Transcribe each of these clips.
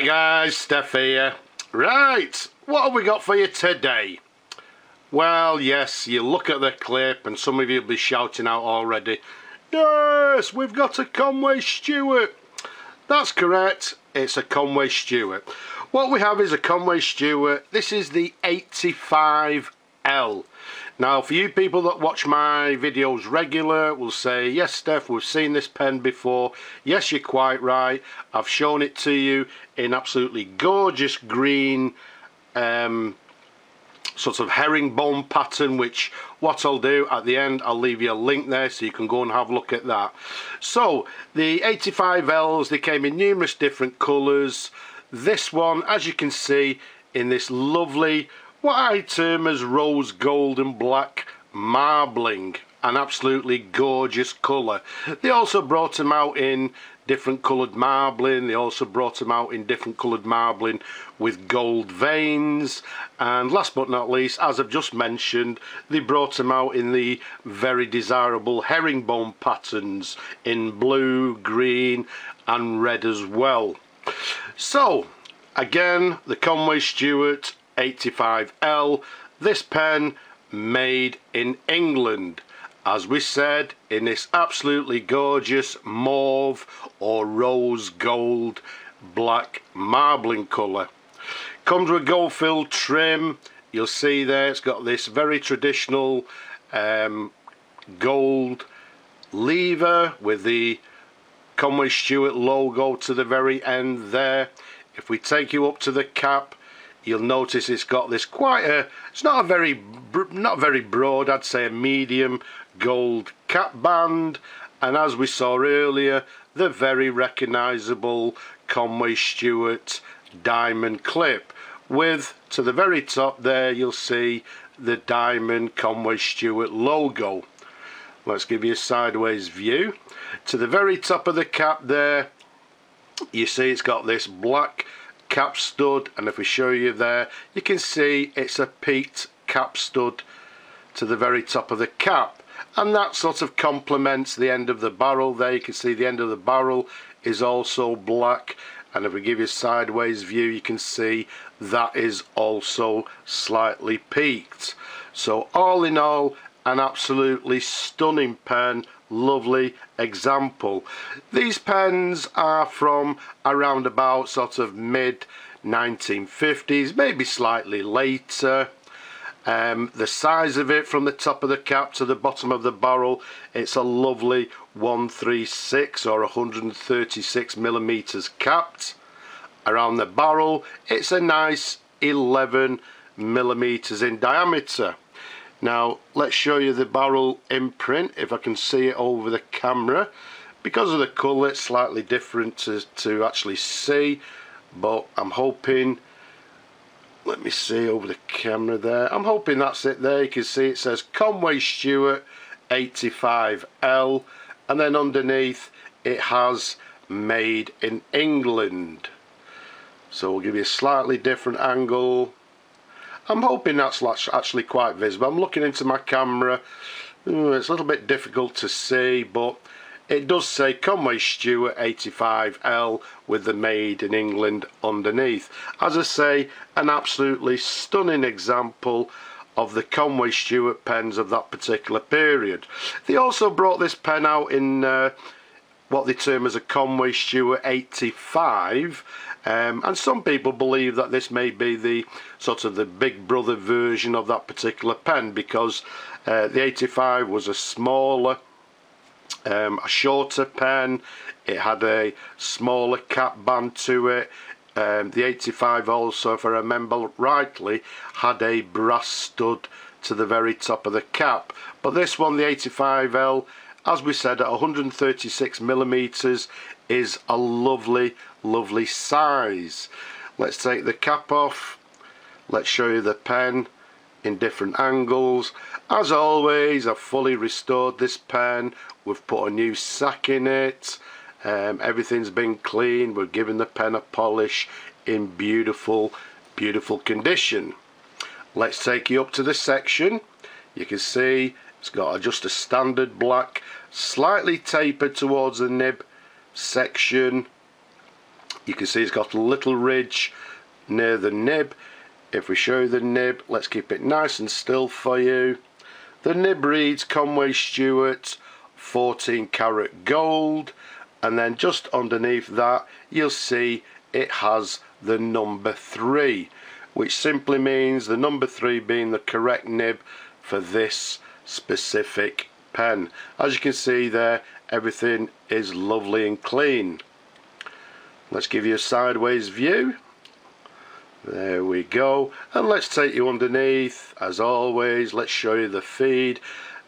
Hi guys, Steph here. Right, what have we got for you today? Well, yes, you look at the clip and some of you will be shouting out already, yes, we've got a Conway Stewart. That's correct, it's a Conway Stewart. What we have is a Conway Stewart. This is the 85L. Now, for you people that watch my videos regular will say, yes, Steph, we've seen this pen before. Yes, you're quite right. I've shown it to you in absolutely gorgeous green sort of herringbone pattern, which what I'll do at the end, I'll leave you a link there so you can go and have a look at that. So, the 85Ls, they came in numerous different colours. This one, as you can see, in this lovely, what I term as rose gold and black marbling, an absolutely gorgeous colour. They also brought them out in different coloured marbling. They also brought them out in different coloured marbling with gold veins, and last but not least, as I've just mentioned, they brought them out in the very desirable herringbone patterns in blue, green and red as well. So again, the Conway Stewart 85L, this pen made in England, as we said, in this absolutely gorgeous mauve or rose gold black marbling colour. Comes with gold filled trim. You'll see there it's got this very traditional gold lever with the Conway Stewart logo to the very end there. If we take you up to the cap, you'll notice it's got this it's not very broad, I'd say a medium gold cap band, and as we saw earlier, the very recognisable Conway Stewart diamond clip with, to the very top there, you'll see the diamond Conway Stewart logo. Let's give you a sideways view. To the very top of the cap there, you see it's got this black cap stud, and if we show you there, you can see it's a peaked cap stud to the very top of the cap, and that sort of complements the end of the barrel there. You can see the end of the barrel is also black, and if we give you a sideways view, you can see that is also slightly peaked. So all in all, an absolutely stunning pen. Lovely example. These pens are from around about sort of mid 1950s, maybe slightly later. The size of it from the top of the cap to the bottom of the barrel, it's a lovely 136 or 136 millimeters capped. Around the barrel, it's a nice 11 millimeters in diameter. Now let's show you the barrel imprint, if I can see it over the camera. Because of the colour, it's slightly different to actually see, but I'm hoping, let me see over the camera there, I'm hoping that's it there. You can see it says Conway Stewart 85L, and then underneath it has made in England. So we'll give you a slightly different angle. I'm hoping that's actually quite visible. I'm looking into my camera. It's a little bit difficult to see, but it does say Conway Stewart 85L with the made in England underneath. As I say, an absolutely stunning example of the Conway Stewart pens of that particular period. They also brought this pen out in what they term as a Conway Stewart 85, and some people believe that this may be the sort of the big brother version of that particular pen, because the 85 was a smaller, a shorter pen. It had a smaller cap band to it. The 85 also, if I remember rightly, had a brass stud to the very top of the cap. But this one, the 85L, as we said, at 136 millimeters, is a lovely size. Let's take the cap off. Let's show you the pen in different angles. As always, I've fully restored this pen. We've put a new sack in it. Everything's been cleaned. We're giving the pen a polish in beautiful condition. Let's take you up to the section. You can see it's got just a standard black, slightly tapered towards the nib section You can see it's got a little ridge near the nib. If we show you the nib, let's keep it nice and still for you. The nib reads Conway Stewart 14 karat gold, and then just underneath that you'll see it has the number 3, which simply means the number 3 being the correct nib for this specific pen. As you can see there, everything is lovely and clean. Let's give you a sideways view. There we go, and let's take you underneath. As always, let's show you the feed.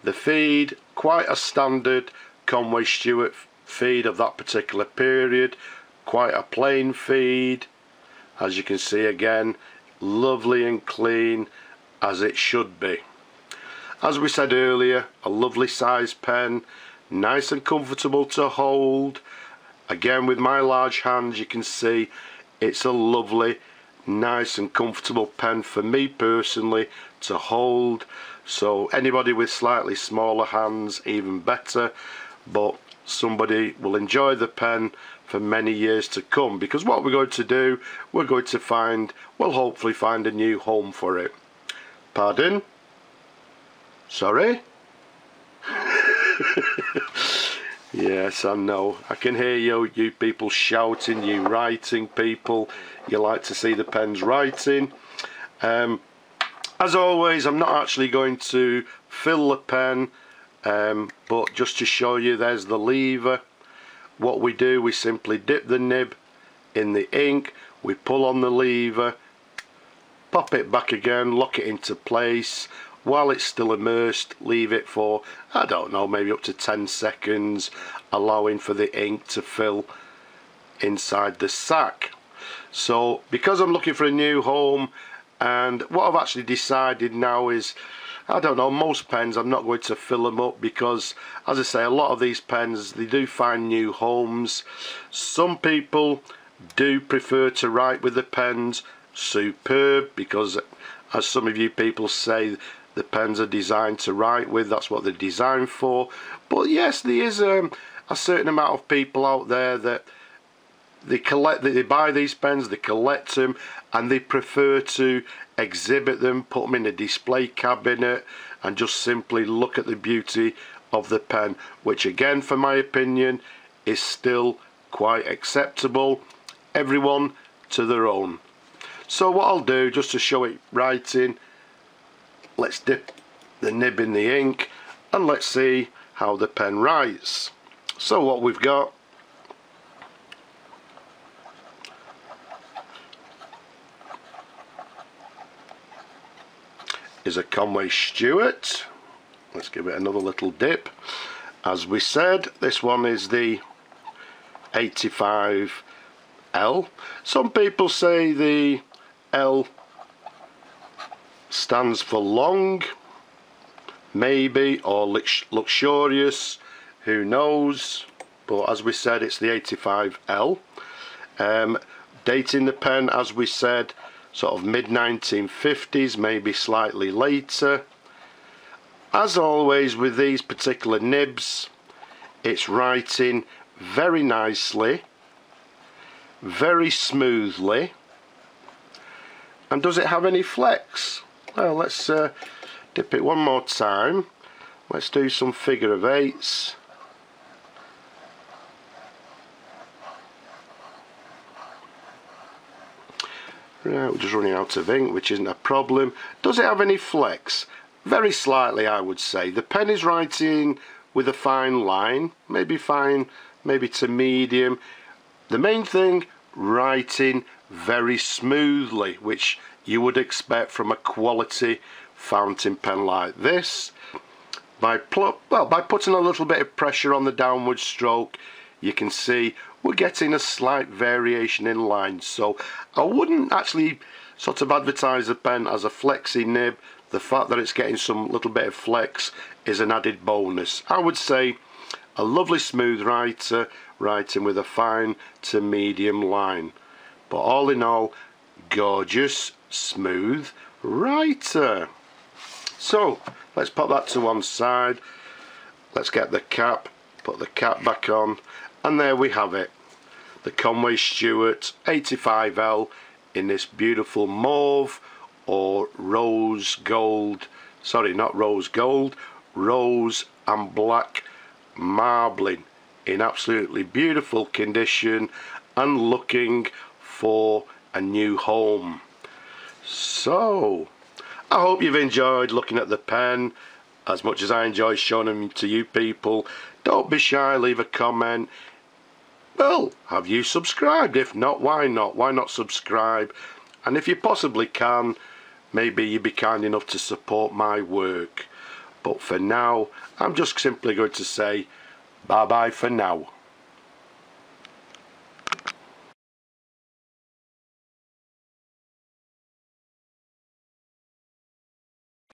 The feed, quite a standard Conway Stewart feed of that particular period, quite a plain feed. As you can see again, lovely and clean as it should be. As we said earlier, a lovely size pen, nice and comfortable to hold. Again, with my large hands, you can see it's a lovely, nice and comfortable pen for me personally to hold. So anybody with slightly smaller hands, even better, but somebody will enjoy the pen for many years to come, because what we're going to do, we're going to find, well, hopefully find a new home for it. Pardon? Sorry? Yes, I know. I can hear you people shouting, you writing people. You like to see the pens writing. As always, I'm not actually going to fill the pen, but just to show you, there's the lever. What we do, we simply dip the nib in the ink, we pull on the lever, pop it back again, lock it into place. While it's still immersed, leave it for, I don't know, maybe up to 10 seconds, allowing for the ink to fill inside the sack. So because I'm looking for a new home, and what I've actually decided now is, I don't know, most pens I'm not going to fill them up, because as I say, a lot of these pens, they do find new homes. Some people do prefer to write with the pens. Superb, because as some of you people say, the pens are designed to write with, that's what they're designed for. But yes, there is a certain amount of people out there that they buy these pens, they collect them, and they prefer to exhibit them, put them in a display cabinet, and just simply look at the beauty of the pen, which again, for my opinion, is still quite acceptable. Everyone to their own. So what I'll do, just to show it writing, let's dip the nib in the ink and let's see how the pen writes. So what we've got is a Conway Stewart. Let's give it another little dip. As we said, this one is the 85L. Some people say the L stands for long, maybe, or luxurious, who knows. But as we said, it's the 85L. Dating the pen, as we said, sort of mid-1950s, maybe slightly later. As always with these particular nibs, it's writing very nicely, very smoothly. And does it have any flex? Well, let's dip it one more time. Let's do some figure of eights. Right, we're just running out of ink, which isn't a problem. Does it have any flex? Very slightly, I would say. The pen is writing with a fine line, maybe fine, maybe to medium. The main thing, writing very smoothly, which you would expect from a quality fountain pen like this. By putting a little bit of pressure on the downward stroke, you can see we're getting a slight variation in lines. So I wouldn't actually sort of advertise the pen as a flexy nib. The fact that it's getting some little bit of flex is an added bonus. I would say a lovely smooth writer, writing with a fine to medium line. But all in all, gorgeous, smooth writer. So let's put that to one side. Let's get the cap, put the cap back on, and there we have it. the Conway Stewart 85L in this beautiful mauve or rose gold, sorry, not rose gold, rose and black marbling in absolutely beautiful condition and looking for a new home. So I hope you've enjoyed looking at the pen as much as I enjoy showing them to you people. Don't be shy, leave a comment. Well, have you subscribed? If not, why not? Why not subscribe? And if you possibly can, maybe you'd be kind enough to support my work. But for now, I'm just simply going to say bye bye for now.